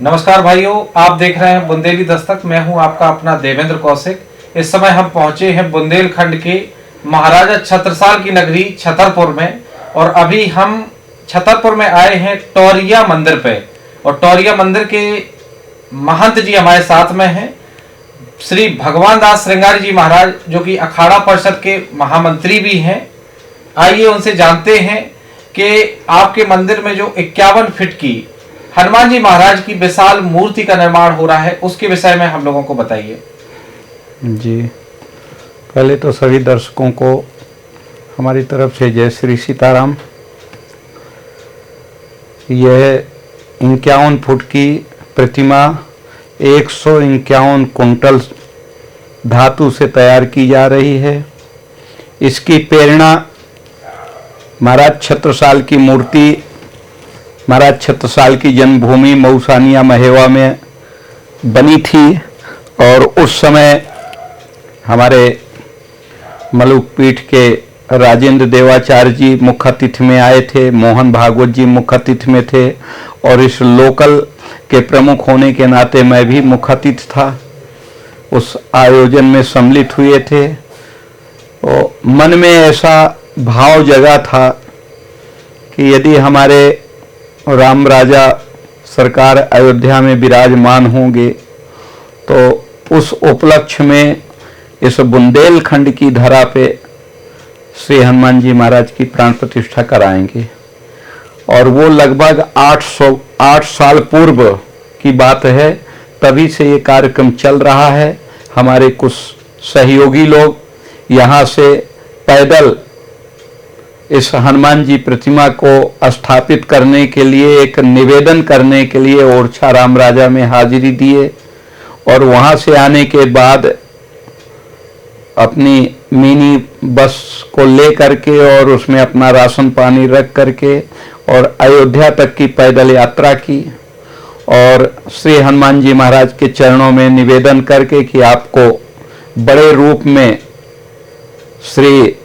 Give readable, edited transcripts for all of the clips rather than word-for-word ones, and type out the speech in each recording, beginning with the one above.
नमस्कार भाइयों, आप देख रहे हैं बुंदेली दस्तक। मैं हूं आपका अपना देवेंद्र कौशिक। इस समय हम पहुंचे हैं बुंदेलखंड के महाराजा छत्रसाल की नगरी छतरपुर में, और अभी हम छतरपुर में आए हैं टोरिया मंदिर पे। और टोरिया मंदिर के महंत जी हमारे साथ में हैं, श्री भगवान दास श्रृंगारी जी महाराज, जो कि अखाड़ा परिषद के महामंत्री भी हैं। आइए उनसे जानते हैं कि आपके मंदिर में जो 51 फीट की हनुमान जी महाराज की विशाल मूर्ति का निर्माण हो रहा है, उसके विषय में हम लोगों को बताइए। जी, पहले तो सभी दर्शकों को हमारी तरफ से जय श्री सीताराम। यह 51 फुट की प्रतिमा 151 कुंटल धातु से तैयार की जा रही है। इसकी प्रेरणा महाराज छत्रसाल की मूर्ति, महाराज छत्रसाल की जन्मभूमि मऊसानिया महेवा में बनी थी, और उस समय हमारे मलुक पीठ के राजेंद्र देवाचार्य जी मुख्य अतिथि में आए थे, मोहन भागवत जी मुख्य अतिथि में थे, और इस लोकल के प्रमुख होने के नाते मैं भी मुख्य अतिथि था। उस आयोजन में सम्मिलित हुए थे। और मन में ऐसा भाव जगा था कि यदि हमारे राम राजा सरकार अयोध्या में विराजमान होंगे तो उस उपलक्ष्य में इस बुंदेलखंड की धरा पे श्री हनुमान जी महाराज की प्राण प्रतिष्ठा कराएंगे। और वो लगभग 8 साल पूर्व की बात है, तभी से ये कार्यक्रम चल रहा है। हमारे कुछ सहयोगी लोग यहाँ से पैदल इस हनुमान जी प्रतिमा को स्थापित करने के लिए, एक निवेदन करने के लिए ओरछा राम राजा में हाजिरी दिए, और वहाँ से आने के बाद अपनी मिनी बस को ले करके और उसमें अपना राशन पानी रख करके और अयोध्या तक की पैदल यात्रा की, और श्री हनुमान जी महाराज के चरणों में निवेदन करके कि आपको बड़े रूप में श्री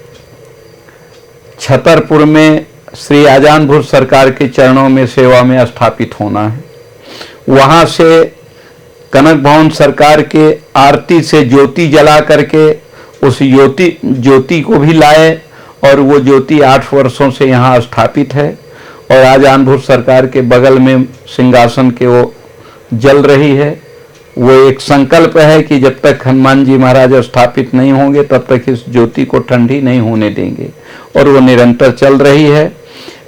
छतरपुर में श्री आजानपुर सरकार के चरणों में सेवा में स्थापित होना है। वहाँ से कनक भवन सरकार के आरती से ज्योति जला करके उस ज्योति को भी लाए, और वो ज्योति 8 वर्षों से यहाँ स्थापित है, और आजानपुर सरकार के बगल में सिंहासन के वो जल रही है। वो एक संकल्प है कि जब तक हनुमान जी महाराज स्थापित नहीं होंगे तब तक इस ज्योति को ठंडी नहीं होने देंगे, और वो निरंतर चल रही है।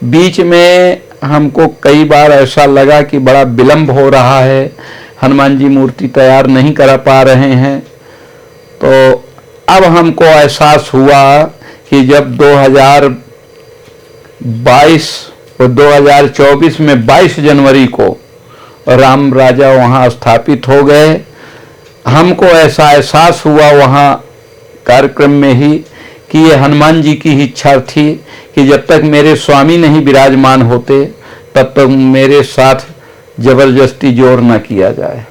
बीच में हमको कई बार ऐसा लगा कि बड़ा विलंब हो रहा है, हनुमान जी मूर्ति तैयार नहीं कर पा रहे हैं। तो अब हमको एहसास हुआ कि जब 2022 और 2024 में 22 जनवरी को राम राजा वहाँ स्थापित हो गए, हमको ऐसा एहसास हुआ वहाँ कार्यक्रम में ही कि ये हनुमान जी की इच्छा थी कि जब तक मेरे स्वामी नहीं विराजमान होते तब तक मेरे साथ जबरदस्ती जोर न किया जाए।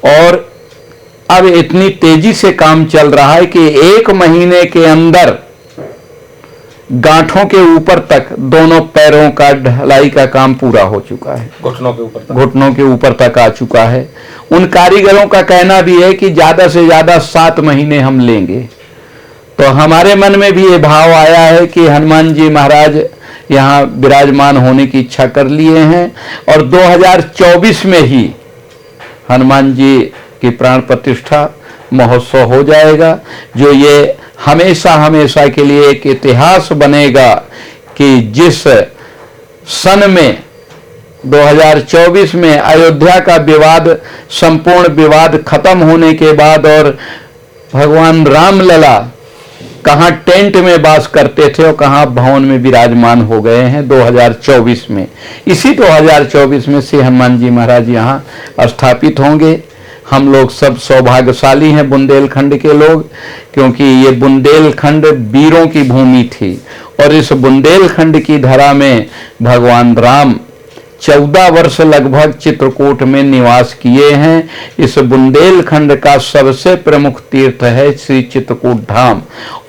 और अब इतनी तेजी से काम चल रहा है कि 1 महीने के अंदर गांठों के ऊपर तक दोनों पैरों का ढलाई का काम पूरा हो चुका है। घुटनों के ऊपर तक आ चुका है। उन कारीगरों का कहना भी है कि ज्यादा से ज्यादा 7 महीने हम लेंगे। तो हमारे मन में भी ये भाव आया है कि हनुमान जी महाराज यहाँ विराजमान होने की इच्छा कर लिए हैं, और 2024 में ही हनुमान जी की प्राण प्रतिष्ठा महोत्सव हो जाएगा, जो ये हमेशा हमेशा के लिए एक इतिहास बनेगा कि जिस सन में 2024 में अयोध्या का विवाद, संपूर्ण विवाद खत्म होने के बाद, और भगवान रामलला कहाँ टेंट में वास करते थे और कहाँ भवन में विराजमान हो गए हैं 2024 में। इसी 2024 में श्री हनुमान जी महाराज यहाँ स्थापित होंगे। हम लोग सब सौभाग्यशाली हैं बुंदेलखंड के लोग, क्योंकि ये बुंदेलखंड वीरों की भूमि थी, और इस बुंदेलखंड की धरा में भगवान राम 14 वर्ष लगभग चित्रकूट में निवास किए हैं। इस बुंदेलखंड का सबसे प्रमुख तीर्थ है श्री चित्रकूट धाम,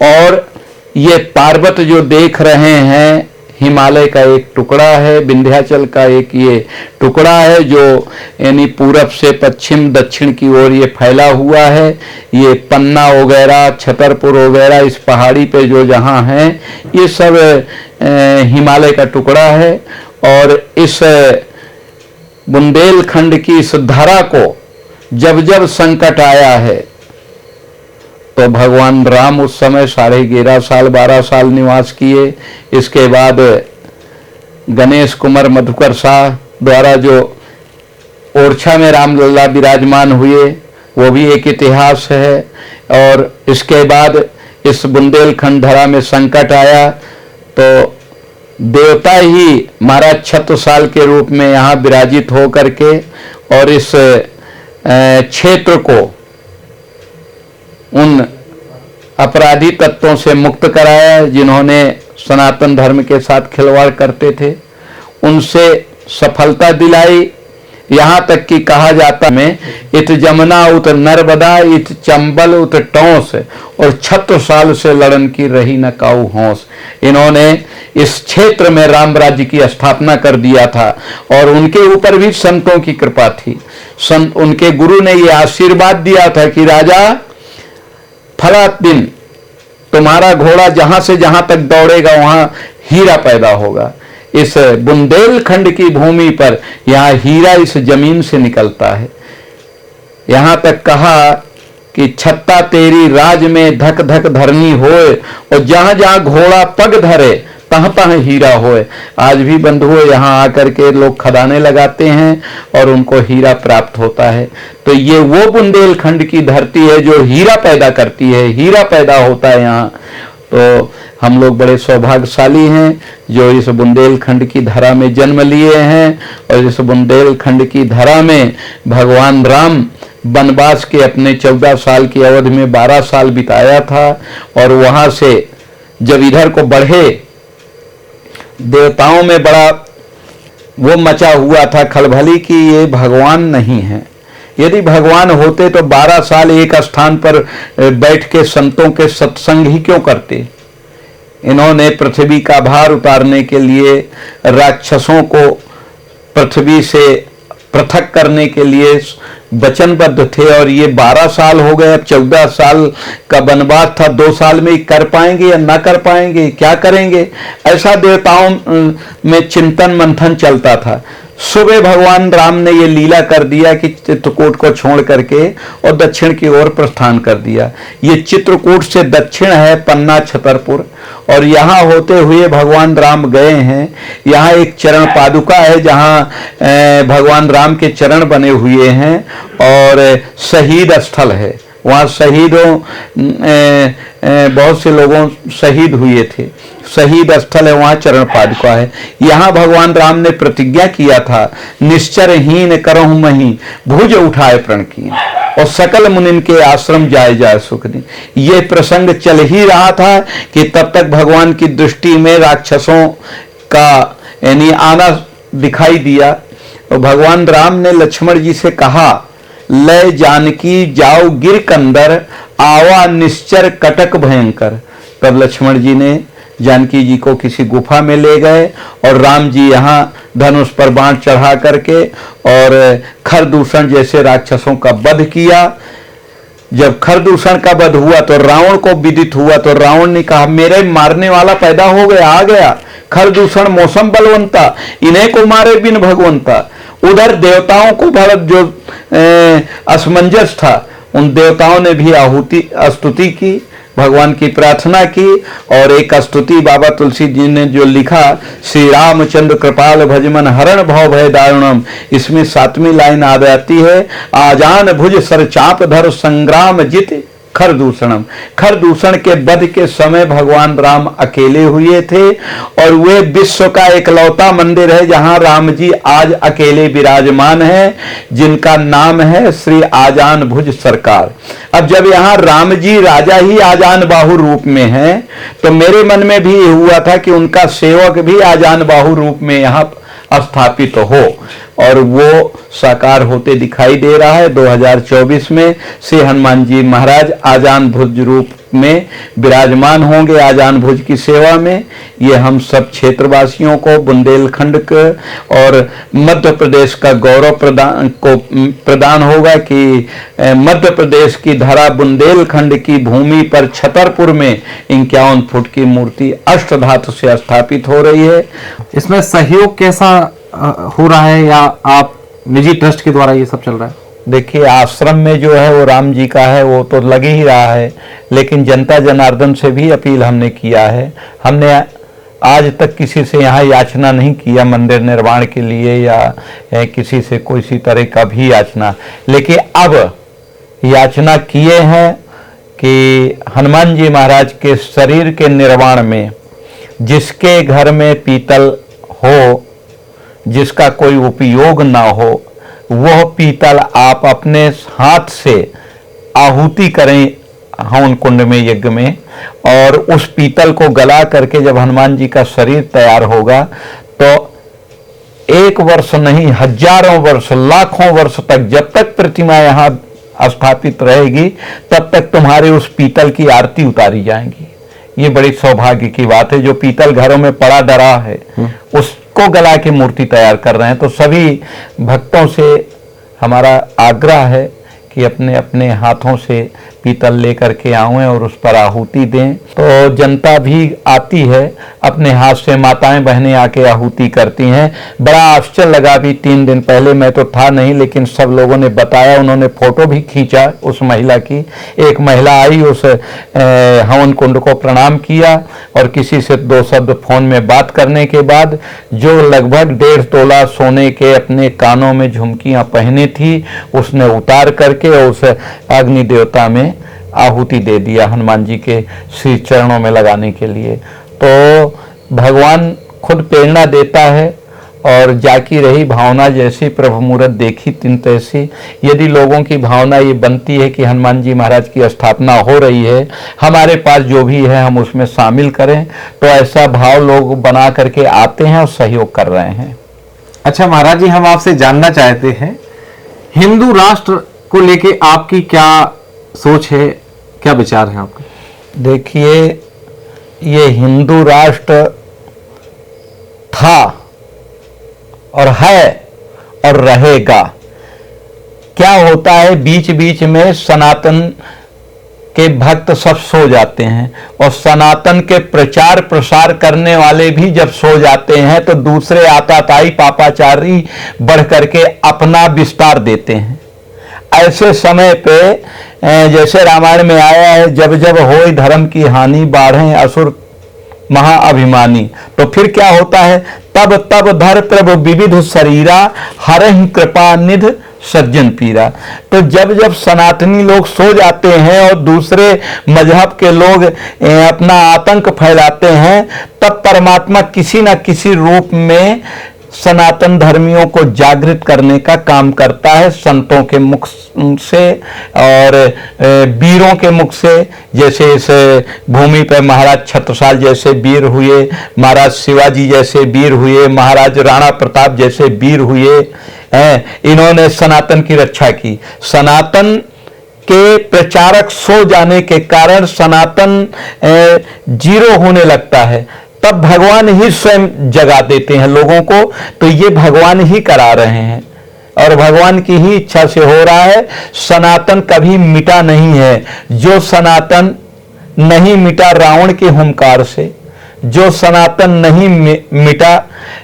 और ये पर्वत जो देख रहे हैं हिमालय का एक टुकड़ा है, विंध्याचल का एक ये टुकड़ा है जो यानी पूरब से पश्चिम दक्षिण की ओर ये फैला हुआ है। ये पन्ना वगैरह, छतरपुर वगैरह इस पहाड़ी पे जो जहाँ है ये सब हिमालय का टुकड़ा है। और इस बुंदेलखंड की इस धरा को जब जब संकट आया है तो भगवान राम उस समय 11.5 साल 12 साल निवास किए। इसके बाद गणेश कुमार मधुकर शाह द्वारा जो ओरछा में रामलला विराजमान हुए वो भी एक इतिहास है। और इसके बाद इस बुंदेलखंड धरा में संकट आया तो देवता ही महाराज छत्रसाल के रूप में यहाँ विराजित हो करके और इस क्षेत्र को उन अपराधी तत्वों से मुक्त कराया जिन्होंने सनातन धर्म के साथ खिलवाड़ करते थे, उनसे सफलता दिलाई। यहाँ तक कि कहा जाता में इत जमुना उत नर्मदा इत चंबल उत टौंस और छत्रसाल से लड़न की रही न काऊ होंस। इन्होंने इस क्षेत्र में राम राज्य की स्थापना कर दिया था और उनके ऊपर भी संतों की कृपा थी। उनके गुरु ने ये आशीर्वाद दिया था कि राजा फला दिन तुम्हारा घोड़ा जहां से जहां तक दौड़ेगा वहां हीरा पैदा होगा। इस बुंदेलखंड की भूमि पर यहाँ हीरा इस जमीन से निकलता है। यहाँ तक कहा कि छत्ता तेरी राज में धक धक धरनी होए और जहां जहां घोड़ा पग धरे तहां तहां हीरा होए। आज भी बंधुओं यहाँ आकर के लोग खदाने लगाते हैं और उनको हीरा प्राप्त होता है। तो ये वो बुंदेलखंड की धरती है जो हीरा पैदा करती है, हीरा पैदा होता है यहाँ। तो हम लोग बड़े सौभाग्यशाली हैं जो इस बुंदेलखंड की धरा में जन्म लिए हैं और इस बुंदेलखंड की धरा में भगवान राम वनवास के अपने 14 साल की अवधि में 12 साल बिताया था। और वहां से जब इधर को बढ़े देवताओं में बड़ा वो मचा हुआ था खलबली कि ये भगवान नहीं है। यदि भगवान होते तो 12 साल एक स्थान पर बैठ के संतों के सत्संग ही क्यों करते। इन्होंने पृथ्वी का भार उतारने के लिए राक्षसों को पृथ्वी से पृथक करने के लिए वचनबद्ध थे और ये 12 साल हो गए। अब 14 साल का वनवास था, 2 साल में ही कर पाएंगे या ना कर पाएंगे, क्या करेंगे, ऐसा देवताओं में चिंतन मंथन चलता था। सुबह भगवान राम ने ये लीला कर दिया कि चित्रकूट को छोड़ करके और दक्षिण की ओर प्रस्थान कर दिया। ये चित्रकूट से दक्षिण है पन्ना छतरपुर और यहाँ होते हुए भगवान राम गए हैं। यहाँ एक चरण पादुका है जहाँ भगवान राम के चरण बने हुए हैं और शहीद स्थल है। वहाँ शहीदों बहुत से लोगों शहीद हुए थे, शहीद स्थल है, वहाँ चरण पादुका है। यहाँ भगवान राम ने प्रतिज्ञा किया था निश्चरहीन करहु मही भुज उठाए प्रण की और सकल मुनिन के आश्रम जाए जाए सुख दी। ये प्रसंग चल ही रहा था कि तब तक भगवान की दृष्टि में राक्षसों का यानी आना दिखाई दिया। और भगवान राम ने लक्ष्मण जी से कहा लय जानकी जाओ गिर कंदर आवा निश्चर कटक भयंकर। तब लक्ष्मण जी ने जानकी जी को किसी गुफा में ले गए और राम जी यहाँ धनुष पर बाण चढ़ा करके और खरदूषण जैसे राक्षसों का वध किया। जब खरदूषण का वध हुआ तो रावण को विदित हुआ तो रावण ने कहा मेरे मारने वाला पैदा हो गया, आ गया खरदूषण मौसम बलवंता, इन्हें को मारे बिन भगवंता। उधर देवताओं को भरत जो असमंजस था उन देवताओं ने भी स्तुति की, भगवान की प्रार्थना की। और एक स्तुति बाबा तुलसी जी ने जो लिखा श्री रामचंद्र कृपाल भजमन हरण भव भय दारुणम, इसमें 7वीं लाइन आ जाती है आजान भुज सर चाप धर संग्राम जित खरदूषणम। खरदूषण के वध के समय भगवान राम अकेले हुए थे और वे विश्व का एकलौता मंदिर है जहां राम जी आज अकेले विराजमान हैं, जिनका नाम है श्री आजान भुज सरकार। अब जब यहाँ राम जी राजा ही आजान बाहु रूप में हैं तो मेरे मन में भी हुआ था कि उनका सेवक भी आजान बाहु रूप में यहाँ स्थापित हो। और वो साकार होते दिखाई दे रहा है। 2024 में श्री हनुमान जी महाराज आजान भुज रूप में विराजमान होंगे, आजान भुज की सेवा में। ये हम सब क्षेत्रवासियों को, बुंदेलखंड के और मध्य प्रदेश का गौरव प्रदान होगा कि मध्य प्रदेश की धरा बुंदेलखंड की भूमि पर छतरपुर में 51 फुट की मूर्ति अष्टधातु से स्थापित हो रही है। इसमें सहयोग कैसा हो रहा है, या आप निजी ट्रस्ट के द्वारा ये सब चल रहा है? देखिए, आश्रम में जो है वो राम जी का है, वो तो लग ही रहा है, लेकिन जनता जनार्दन से भी अपील हमने किया है। हमने आज तक किसी से यहाँ याचना नहीं किया मंदिर निर्माण के लिए, या किसी से कोई सी तरह का भी याचना, लेकिन अब याचना किए हैं कि हनुमान जी महाराज के शरीर के निर्माण में जिसके घर में पीतल हो, जिसका कोई उपयोग ना हो, वह पीतल आप अपने हाथ से आहुति करें हवन कुंड में, यज्ञ में, और उस पीतल को गला करके जब हनुमान जी का शरीर तैयार होगा तो 1 वर्ष नहीं, हजारों वर्ष, लाखों वर्ष तक, जब तक प्रतिमा यहाँ स्थापित रहेगी तब तक तुम्हारे उस पीतल की आरती उतारी जाएंगी। ये बड़ी सौभाग्य की बात है। जो पीतल घरों में पड़ा डरा है उसको गला के मूर्ति तैयार कर रहे हैं। तो सभी भक्तों से हमारा आग्रह है कि अपने अपने हाथों से पीतल लेकर के आएं और उस पर आहुति दें। तो जनता भी आती है, अपने हाथ से माताएं बहनें आके आहुति करती हैं। बड़ा आश्चर्य लगा, भी 3 दिन पहले मैं तो था नहीं, लेकिन सब लोगों ने बताया, उन्होंने फोटो भी खींचा उस महिला की। एक महिला आई, उस हवन कुंड को प्रणाम किया और किसी से 2 शब्द फोन में बात करने के बाद जो लगभग 1.5 तोला सोने के अपने कानों में झुमकियां पहने थी, उसने उतार करके उस अग्नि देवता में आहुति दे दिया हनुमान जी के श्री चरणों में लगाने के लिए। तो भगवान खुद प्रेरणा देता है, और जाकी रही भावना जैसी प्रभु मूरत देखी तिन तैसी। यदि लोगों की भावना ये बनती है कि हनुमान जी महाराज की स्थापना हो रही है, हमारे पास जो भी है हम उसमें शामिल करें, तो ऐसा भाव लोग बना करके आते हैं और सहयोग कर रहे हैं। अच्छा महाराज जी, हम आपसे जानना चाहते हैं, हिंदू राष्ट्र को लेके आपकी क्या सोच है, क्या विचार है आपका? देखिए, ये हिंदू राष्ट्र था और है और रहेगा। क्या होता है, बीच बीच में सनातन के भक्त सब सो जाते हैं, और सनातन के प्रचार प्रसार करने वाले भी जब सो जाते हैं तो दूसरे आताताई पापाचारी बढ़ करके अपना विस्तार देते हैं। ऐसे समय पे जैसे रामायण में आया है, जब जब होय धर्म की हानि, बाढ़ें असुर महाअभिमानी। तो फिर क्या होता है, तब तब धर प्रभु विविध शरीरा, हरहि कृपा निध सज्जन पीरा। तो जब जब सनातनी लोग सो जाते हैं और दूसरे मजहब के लोग अपना आतंक फैलाते हैं, तब परमात्मा किसी न किसी रूप में सनातन धर्मियों को जागृत करने का काम करता है, संतों के मुख से और वीरों के मुख से। जैसे इस भूमि पर महाराज छत्रसाल जैसे वीर हुए, महाराज शिवाजी जैसे वीर हुए, महाराज राणा प्रताप जैसे वीर हुए हैं, इन्होंने सनातन की रक्षा की। सनातन के प्रचारक सो जाने के कारण सनातन जीरो होने लगता है, तब भगवान ही स्वयं जगा देते हैं लोगों को। तो ये भगवान ही करा रहे हैं और भगवान की ही इच्छा से हो रहा है। सनातन कभी मिटा नहीं है। जो सनातन नहीं मिटा रावण के हुंकार से, जो सनातन नहीं मिटा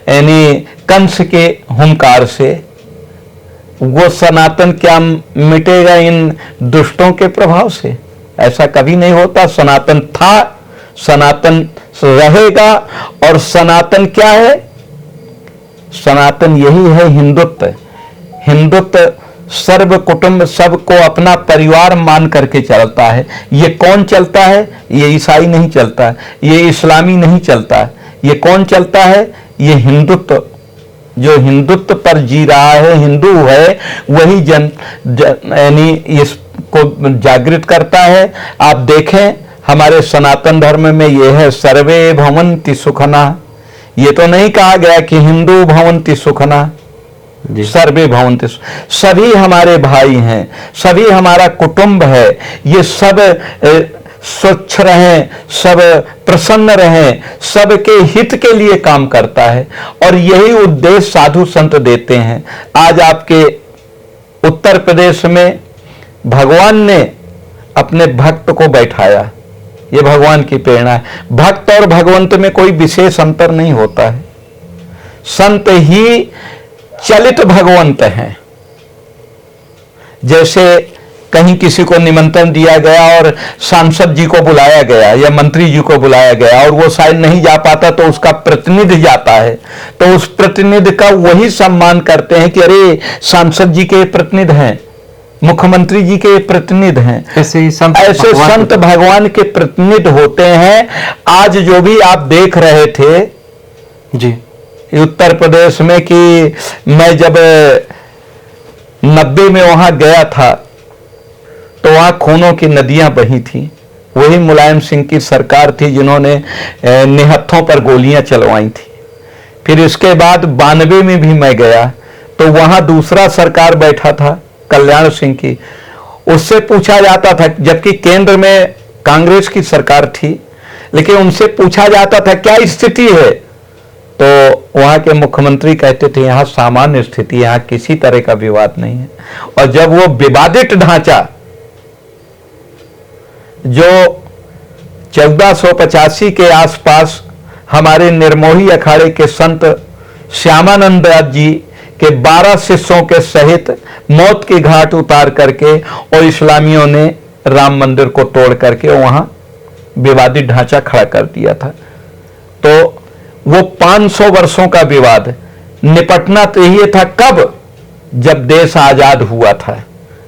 यानी कंस के हुंकार से, वो सनातन क्या मिटेगा इन दुष्टों के प्रभाव से? ऐसा कभी नहीं होता। सनातन था, सनातन रहेगा। और सनातन क्या है? सनातन यही है हिंदुत्व। हिंदुत्व सर्व कुटुंब सबको अपना परिवार मान करके चलता है। ये कौन चलता है? ये ईसाई नहीं चलता है, ये इस्लामी नहीं चलता है। ये कौन चलता है? ये हिंदुत्व। जो हिंदुत्व पर जी रहा है, हिंदू है, वही यानी इसको जागृत करता है। आप देखें, हमारे सनातन धर्म में ये है, सर्वे भवन्ति सुखना। ये तो नहीं कहा गया कि हिंदू भवन्ति सुखना, सर्वे भवन्तु, सभी हमारे भाई हैं, सभी हमारा कुटुंब है, ये सब स्वच्छ रहें, सब प्रसन्न रहें, सबके हित के लिए काम करता है और यही उद्देश्य साधु संत देते हैं। आज आपके उत्तर प्रदेश में भगवान ने अपने भक्त को बैठाया, ये भगवान की प्रेरणा है। भक्त और भगवंत में कोई विशेष अंतर नहीं होता है, संत ही चलित भगवंत हैं। जैसे कहीं किसी को निमंत्रण दिया गया और सांसद जी को बुलाया गया या मंत्री जी को बुलाया गया और वो शायद नहीं जा पाता तो उसका प्रतिनिधि जाता है, तो उस प्रतिनिधि का वही सम्मान करते हैं कि अरे सांसद जी के प्रतिनिधि हैं, मुख्यमंत्री जी के प्रतिनिधि हैं। ऐसे संत भगवान के प्रतिनिधि होते हैं। आज जो भी आप देख रहे थे जी उत्तर प्रदेश में कि मैं जब 90 में वहां गया था तो वहां खूनों की नदियां बही थी। वही मुलायम सिंह की सरकार थी जिन्होंने निहत्थों पर गोलियां चलवाई थी। फिर इसके बाद 92 में भी मैं गया तो वहां दूसरा सरकार बैठा था कल्याण सिंह की, उससे पूछा जाता था, जबकि केंद्र में कांग्रेस की सरकार थी, लेकिन उनसे पूछा जाता था क्या स्थिति है, तो वहां के मुख्यमंत्री कहते थे यहां सामान्य स्थिति, यहां किसी तरह का विवाद नहीं है। और जब वो विवादित ढांचा जो 1485 के आसपास हमारे निर्मोही अखाड़े के संत श्यामानंद दास जी के 12 शिष्यों के सहित मौत की घाट उतार करके और इस्लामियों ने राम मंदिर को तोड़ करके वहां विवादित ढांचा खड़ा कर दिया था, तो वो 500 वर्षों का विवाद निपटना चाहिए था कब, जब देश आजाद हुआ था।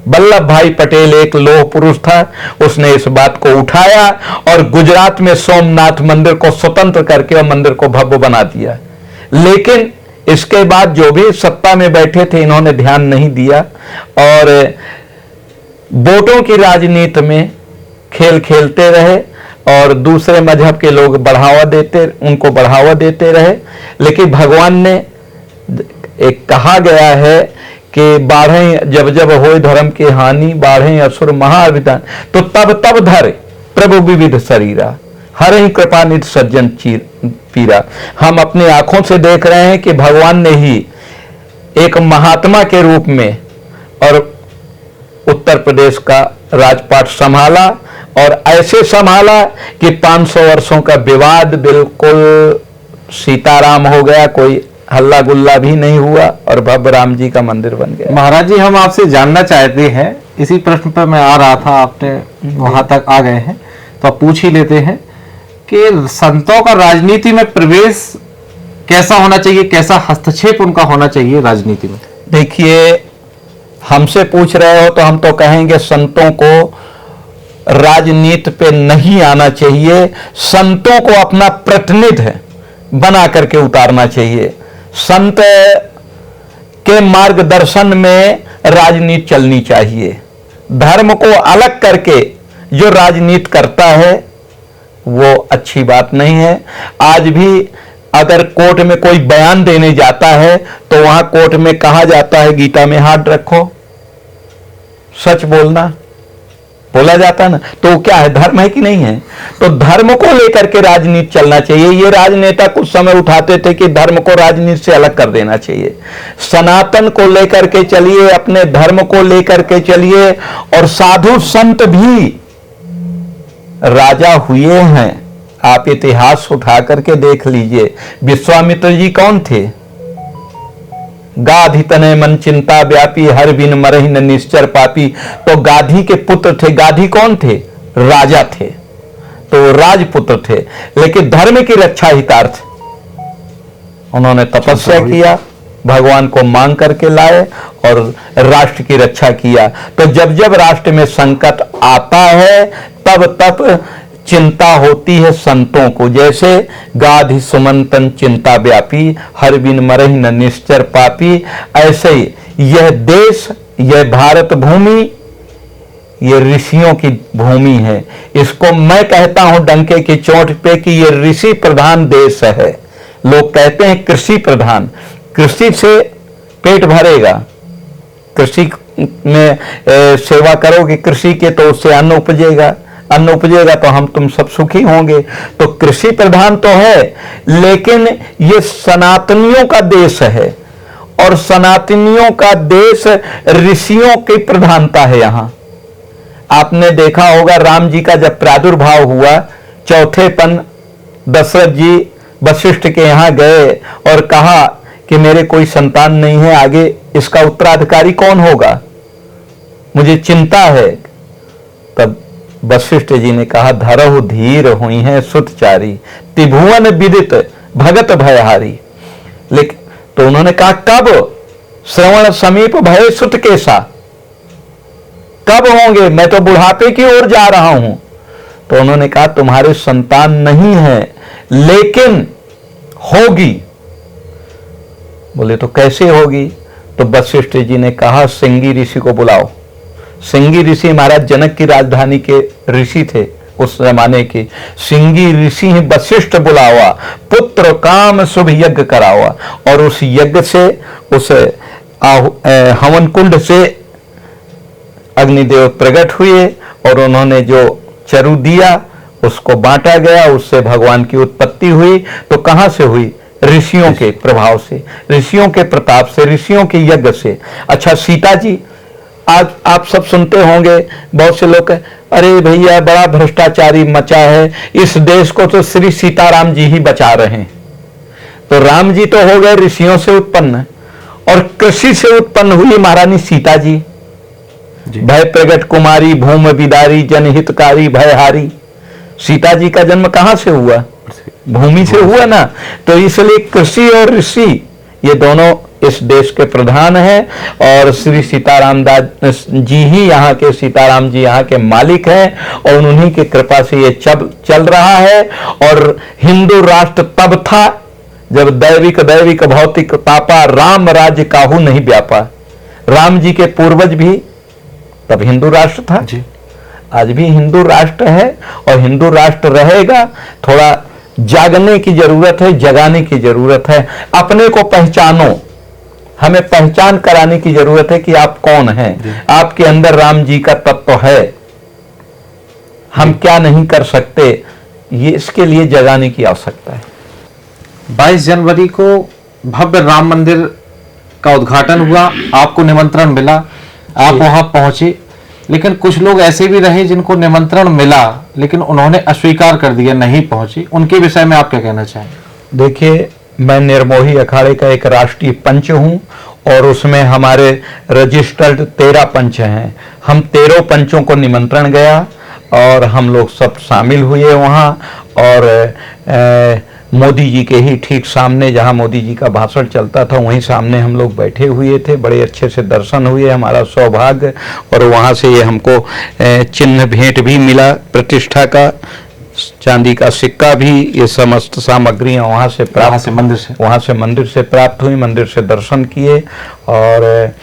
वल्लभ भाई पटेल एक लौह पुरुष था, उसने इस बात को उठाया और गुजरात में सोमनाथ मंदिर को स्वतंत्र करके और मंदिर को भव्य बना दिया। लेकिन इसके बाद जो भी सत्ता में बैठे थे इन्होंने ध्यान नहीं दिया और वोटों की राजनीति में खेल खेलते रहे और दूसरे मजहब के लोग उनको बढ़ावा देते रहे। लेकिन भगवान ने एक कहा गया है कि बाढ़ें जब जब होए धर्म की हानि, बाढ़ें असुर महाअभिधान, तो तब तब धरे प्रभु विविध शरीरा, हर ही कृपा निधि सज्जन पीरा। हम अपनी आंखों से देख रहे हैं कि भगवान ने ही एक महात्मा के रूप में और उत्तर प्रदेश का राजपाट संभाला और ऐसे संभाला कि 500 वर्षों का विवाद बिल्कुल सीताराम हो गया, कोई हल्ला गुल्ला भी नहीं हुआ और भव्य राम जी का मंदिर बन गया। महाराज जी, हम आपसे जानना चाहते हैं, इसी प्रश्न पर मैं आ रहा था, आपने वहां तक आ गए हैं तो आप पूछ ही लेते हैं कि संतों का राजनीति में प्रवेश कैसा होना चाहिए, कैसा हस्तक्षेप उनका होना चाहिए राजनीति में? देखिए, हमसे पूछ रहे हो तो हम तो कहेंगे संतों को राजनीति पे नहीं आना चाहिए, संतों को अपना प्रतिनिधि बना करके उतारना चाहिए। संत के मार्गदर्शन में राजनीति चलनी चाहिए। धर्म को अलग करके जो राजनीति करता है वो अच्छी बात नहीं है। आज भी अगर कोर्ट में कोई बयान देने जाता है तो वहां कोर्ट में कहा जाता है गीता में हाथ रखो, सच बोलना बोला जाता है ना, तो क्या है, धर्म है कि नहीं है? तो धर्म को लेकर के राजनीति चलना चाहिए। ये राजनेता कुछ समय उठाते थे कि धर्म को राजनीति से अलग कर देना चाहिए। सनातन को लेकर के चलिए, अपने धर्म को लेकर के चलिए। और साधु संत भी राजा हुए हैं, आप इतिहास उठा करके देख लीजिए। विश्वामित्र जी कौन थे? गाधी तनय मन चिंता व्यापी, हर बिन मरहि न निश्चर पापी। तो गाधी के पुत्र थे। गाधी कौन थे? राजा थे, तो राजपुत्र थे, लेकिन धर्म की रक्षा हितार्थ उन्होंने तपस्या किया, भगवान को मांग करके लाए और राष्ट्र की रक्षा किया। तो जब जब राष्ट्र में संकट आता है तब तब चिंता होती है संतों को। जैसे गाधि सुमंतन चिंता व्यापी, हर बिन मरहि न निश्चर पापी। ऐसे ही यह देश, यह भारत भूमि, ये ऋषियों की भूमि है। इसको मैं कहता हूं डंके की चोट पे कि ये ऋषि प्रधान देश है। लोग कहते हैं कृषि प्रधान, कृषि से पेट भरेगा। कृषि में सेवा करोगे कृषि के तो उससे अन्न उपजेगा, अन्न उपजेगा तो हम तुम सब सुखी होंगे। तो कृषि प्रधान तो है, लेकिन ये सनातनियों का देश है और सनातनियों का देश ऋषियों की प्रधानता है। यहां आपने देखा होगा राम जी का जब प्रादुर्भाव हुआ, चौथेपन दशरथ जी वशिष्ठ के यहां गए और कहा कि मेरे कोई संतान नहीं है, आगे इसका उत्तराधिकारी कौन होगा, मुझे चिंता है। तब वशिष्ठ जी ने कहा धरहु धीर हुई है सुतचारी, त्रिभुवन विदित भगत भयहारी। लेकिन तो उन्होंने कहा कब, श्रवण समीप भय सुत केसा, कब होंगे, मैं तो बुढ़ापे की ओर जा रहा हूं। तो उन्होंने कहा तुम्हारे संतान नहीं है लेकिन होगी। बोले तो कैसे होगी? तो वशिष्ठ जी ने कहा सिंगी ऋषि को बुलाओ। सिंगी ऋषि महाराज जनक की राजधानी के ऋषि थे उस जमाने के। सिंगी ऋषि वशिष्ठ बुलावा, पुत्र काम शुभ यज्ञ करावा। और उस यज्ञ से, उस हवन कुंड से अग्निदेव प्रकट हुए और उन्होंने जो चरु दिया उसको बांटा गया, उससे भगवान की उत्पत्ति हुई। तो कहां से हुई? ऋषियों के प्रभाव से, ऋषियों के प्रताप से, ऋषियों के यज्ञ से। अच्छा सीता जी, आज आप सब सुनते होंगे, बहुत से लोग अरे भैया बड़ा भ्रष्टाचारी मचा है, इस देश को तो श्री सीताराम जी ही बचा रहे हैं। तो राम जी तो हो गए ऋषियों से उत्पन्न और कृषि से उत्पन्न हुई महारानी सीता जी। भय प्रगट कुमारी, भूम विदारी, जनहितकारी, भयहारी। सीता जी का जन्म कहां से हुआ? भूमि से हुआ ना। तो इसलिए कृषि और ऋषि ये दोनों इस देश के प्रधान हैं और श्री सीताराम दास जी ही यहाँ के, सीताराम जी यहाँ के मालिक हैं और उन्हीं की कृपा से ये चल रहा है। और हिंदू राष्ट्र तब था जब दैविक भौतिक तापा, राम राज्य काहू नहीं व्यापा। राम जी के पूर्वज भी तब हिंदू राष्ट्र था जी। आज भी हिंदू राष्ट्र है और हिंदू राष्ट्र रहेगा। थोड़ा जागने की जरूरत है, जगाने की जरूरत है। अपने को पहचानो, हमें पहचान कराने की जरूरत है कि आप कौन हैं, आपके अंदर राम जी का तत्व है, हम क्या नहीं कर सकते, ये इसके लिए जगाने की आवश्यकता है। 22 जनवरी को भव्य राम मंदिर का उद्घाटन हुआ, आपको निमंत्रण मिला, आप वहां पहुंचे, लेकिन कुछ लोग ऐसे भी रहे जिनको निमंत्रण मिला लेकिन उन्होंने अस्वीकार कर दिया, नहीं पहुंचे। उनके विषय में आप क्या कहना चाहेंगे? देखिए, मैं निर्मोही अखाड़े का एक राष्ट्रीय पंच हूं और उसमें हमारे रजिस्टर्ड 13 पंच हैं। हम 13 पंचों को निमंत्रण गया और हम लोग सब शामिल हुए वहां। और मोदी जी के ही ठीक सामने, जहां मोदी जी का भाषण चलता था, वहीं सामने हम लोग बैठे हुए थे। बड़े अच्छे से दर्शन हुए, हमारा सौभाग्य। और वहां से ये हमको चिन्ह भेंट भी मिला, प्रतिष्ठा का, चांदी का सिक्का भी, ये समस्त सामग्रियां वहां से प्राप्त, वहां से मंदिर से प्राप्त हुई। मंदिर से दर्शन किए और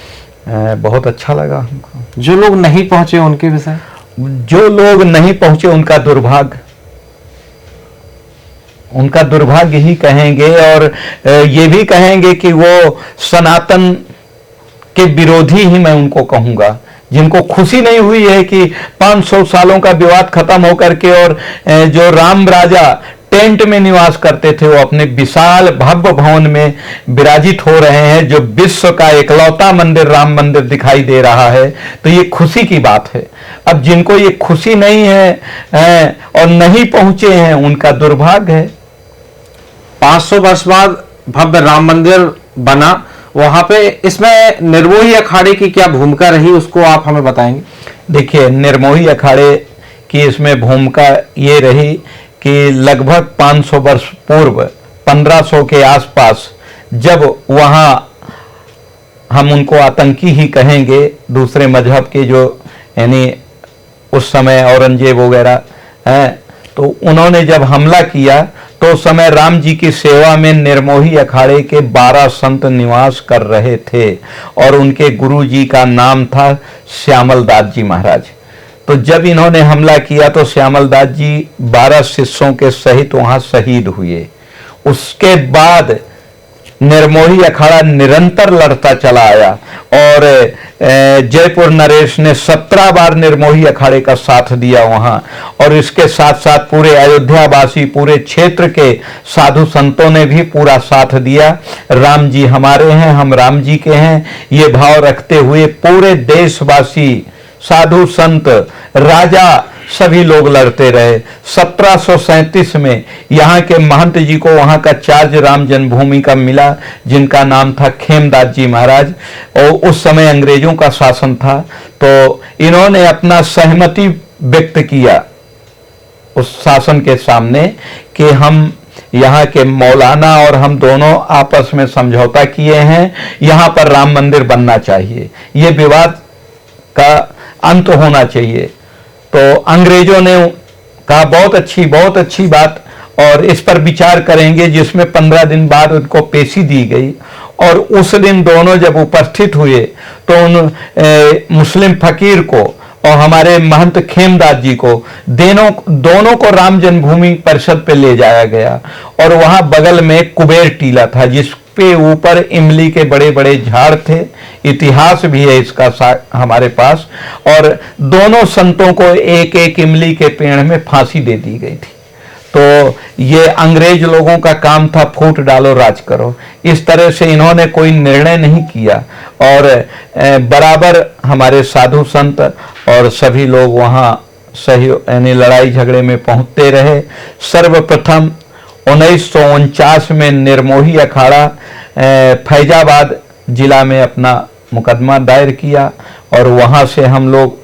बहुत अच्छा लगा हमको। जो लोग नहीं पहुंचे उनके विषय? जो लोग नहीं पहुंचे उनका दुर्भाग्य, उनका दुर्भाग्य ही कहेंगे। और ये भी कहेंगे कि वो सनातन के विरोधी ही मैं उनको कहूंगा, जिनको खुशी नहीं हुई है कि 500 सालों का विवाद खत्म होकर के और जो राम राजा टेंट में निवास करते थे वो अपने विशाल भव्य भवन में विराजित हो रहे हैं, जो विश्व का एकलौता मंदिर राम मंदिर दिखाई दे रहा है। तो ये खुशी की बात है। अब जिनको ये खुशी नहीं है और नहीं पहुंचे हैं, उनका दुर्भाग्य है। 500 वर्ष बाद भव्य राम मंदिर बना, वहां पे इसमें निर्मोही अखाड़े की क्या भूमिका रही, उसको आप हमें बताएंगे? देखिए, निर्मोही अखाड़े की इसमें भूमिका ये रही कि लगभग 500 वर्ष पूर्व, 1500 के आसपास, जब वहां, हम उनको आतंकी ही कहेंगे, दूसरे मजहब के जो, यानी उस समय औरंगजेब वगैरह हैं, तो उन्होंने जब हमला किया तो उस समय राम जी की सेवा में निर्मोही अखाड़े के 12 संत निवास कर रहे थे और उनके गुरु जी का नाम था श्यामल दास जी महाराज। तो जब इन्होंने हमला किया तो श्यामल दास जी 12 शिष्यों के सहित वहां शहीद हुए। उसके बाद निर्मोही अखाड़ा निरंतर लड़ता चला आया और जयपुर नरेश ने 17 बार निर्मोही अखाड़े का साथ दिया वहां, और इसके साथ साथ पूरे अयोध्यावासी, पूरे क्षेत्र के साधु संतों ने भी पूरा साथ दिया। राम जी हमारे हैं, हम राम जी के हैं, ये भाव रखते हुए पूरे देशवासी, साधु संत, राजा, सभी लोग लड़ते रहे। 1737 में यहाँ के महंत जी को वहाँ का चार्ज राम जन्मभूमि का मिला, जिनका नाम था खेमदास जी महाराज, और उस समय अंग्रेजों का शासन था, तो इन्होंने अपना सहमति व्यक्त किया उस शासन के सामने कि हम यहाँ के मौलाना और हम दोनों आपस में समझौता किए हैं, यहाँ पर राम मंदिर बनना चाहिए, ये विवाद का अंत होना चाहिए। तो अंग्रेजों ने कहा बहुत अच्छी बात, और इस पर विचार करेंगे, जिसमें 15 दिन बाद उनको पेशी दी गई। और उस दिन दोनों जब उपस्थित हुए तो उन मुस्लिम फकीर को और हमारे महंत खेमदास जी को दोनों को राम जन्मभूमि परिषद पे ले जाया गया, और वहां बगल में कुबेर टीला था जिस पे ऊपर इमली के बड़े बड़े झाड़ थे, इतिहास भी है इसका हमारे पास, और दोनों संतों को एक एक इमली के पेड़ में फांसी दे दी गई थी। तो ये अंग्रेज लोगों का काम था, फूट डालो राज करो, इस तरह से इन्होंने कोई निर्णय नहीं किया, और बराबर हमारे साधु संत और सभी लोग वहाँ सही यानी लड़ाई झगड़े में पहुंचते रहे। सर्वप्रथम 1949 में निर्मोही अखाड़ा फैजाबाद जिला में अपना मुकदमा दायर किया, और वहाँ से हम लोग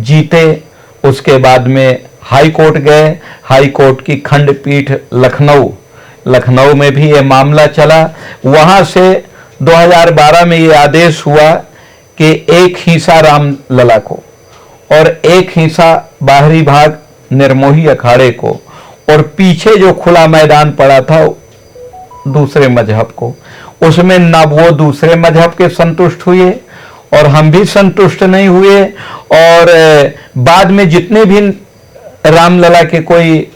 जीते। उसके बाद में हाई कोर्ट गए, हाई कोर्ट की खंडपीठ लखनऊ में भी ये मामला चला। वहाँ से 2012 में ये आदेश हुआ कि एक हिस्सा रामलला को और एक हिस्सा बाहरी भाग निर्मोही अखाड़े को, और पीछे जो खुला मैदान पड़ा था दूसरे मजहब को। उसमें ना वो दूसरे मजहब के संतुष्ट हुए और हम भी संतुष्ट नहीं हुए, और बाद में जितने भी रामलला के कोई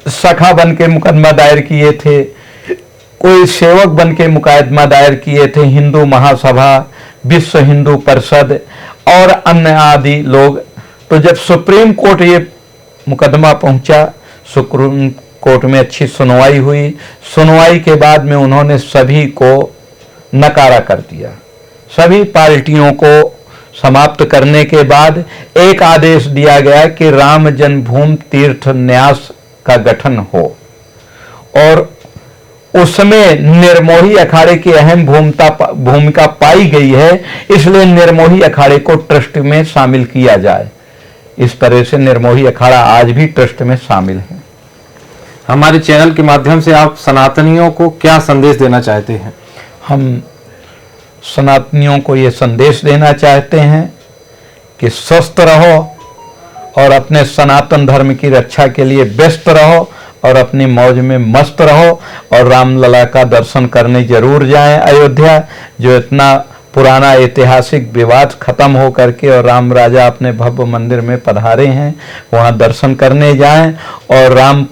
सखा बन के मुकदमा दायर किए थे, कोई सेवक बन के मुकदमा दायर किए थे, हिंदू महासभा, विश्व हिंदू परिषद और अन्य आदि लोग, तो जब सुप्रीम कोर्ट ये मुकदमा पहुंचा, सुप्रीम कोर्ट में अच्छी सुनवाई हुई। सुनवाई के बाद में उन्होंने सभी को नकारा कर दिया। सभी पार्टियों को समाप्त करने के बाद एक आदेश दिया गया कि राम जन्मभूमि तीर्थ न्यास का गठन हो, और उसमें निर्मोही अखाड़े की अहम भूमिका पाई गई है, इसलिए निर्मोही अखाड़े को ट्रस्ट में शामिल किया जाए। इस तरह से निर्मोही अखाड़ा आज भी ट्रस्ट में शामिल है। हमारे चैनल के माध्यम से आप सनातनियों को क्या संदेश देना चाहते हैं? हम सनातनियों को ये संदेश देना चाहते हैं कि स्वस्थ रहो और अपने सनातन धर्म की रक्षा के लिए व्यस्त रहो और अपनी मौज में मस्त रहो, और रामलला का दर्शन करने जरूर जाएं। अयोध्या जो इतना पुराना ऐतिहासिक विवाद खत्म हो करके और राम राजा अपने भव्य मंदिर में पधारे हैं, वहाँ दर्शन करने जाएं, और राम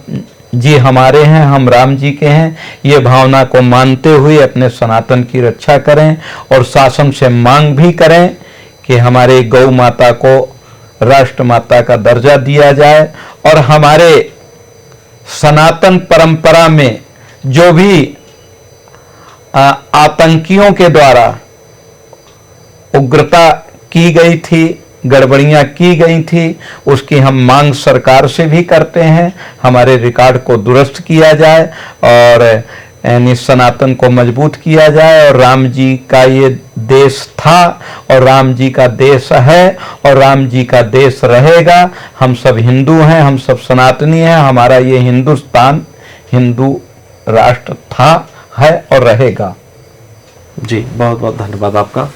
जी हमारे हैं, हम राम जी के हैं, ये भावना को मानते हुए अपने सनातन की रक्षा करें, और शासन से मांग भी करें कि हमारे गौ माता को राष्ट्र माता का दर्जा दिया जाए, और हमारे सनातन परंपरा में जो भी आतंकियों के द्वारा उग्रता की गई थी, गड़बड़ियां की गई थी, उसकी हम मांग सरकार से भी करते हैं। हमारे रिकॉर्ड को दुरुस्त किया जाए और यानी सनातन को मजबूत किया जाए, और राम जी का ये देश था और राम जी का देश है और राम जी का देश रहेगा। हम सब हिंदू हैं, हम सब सनातनी हैं, हमारा ये हिंदुस्तान हिंदू राष्ट्र था, है और रहेगा। जी बहुत बहुत धन्यवाद आपका।